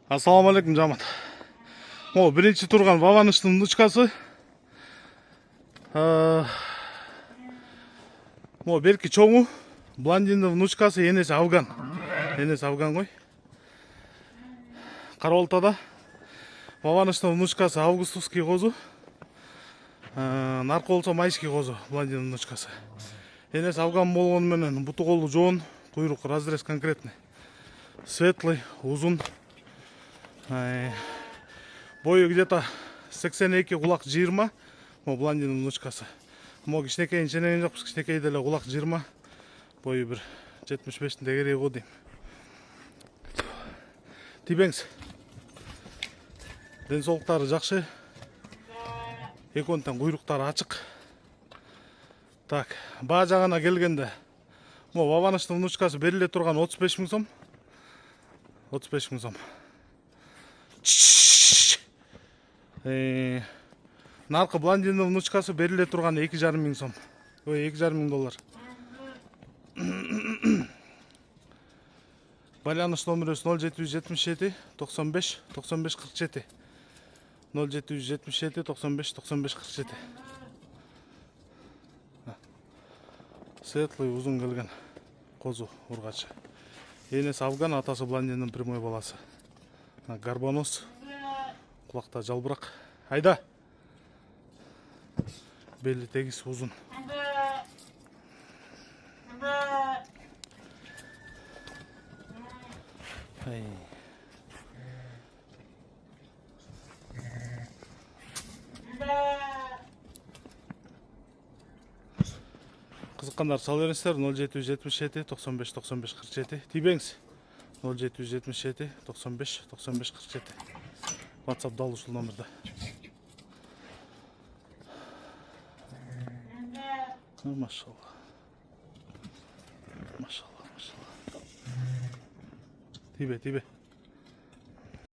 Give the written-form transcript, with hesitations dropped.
Assalamu alaikum жамат. Birinchi turgan Vavanishning nuchkasi. Belki çoğu Blandinning nuchkasi enesi Afgan. Enesi Afgan qo'y. Qaroltada Vavanishning nuchkasi Avgustovskiy qo'zi. Narqı olsa Mayskiy qo'zi Blandinning nuchkasi. Enesi Afgan болгону менен буту колу жоон, куйрук разрез конкретный. Светлый, узун. Бою где-то 82, кулак 20. Блондинның внучкасы. Кичинекейин ченеген жокпуз, кичинекей деле кулак 20. Бою бир 75-тин дегерей го дейм. Тибеңиз. Ден соолуктары жакшы. Экөөнтөн куйруктары ачык. Так, баа жагына келгенде, Ваваныштын внучкасы бериле турган 35 000 сом. 35 000 сом. Наркы Блондинның внучкасы бериле турган 2,5 мың сом. Ой, 2,5 мың доллар. Байланыш номерөсү 0777 95 95 47. 0777 95 95 47. Светлый узун келген козу ургачы. Энеси Афган, атасы Блондинның прямой баласы. Горбонос. Кулакта жалбырак. Айда. Белли тегиз узун. Кызыккандар сала бериңиздер. 0777 95 95 47. Тийбеңиз. 0777 95 95 47. WhatsApp дал ушул номерде. Машалла. Машалла, машалла. Тибе.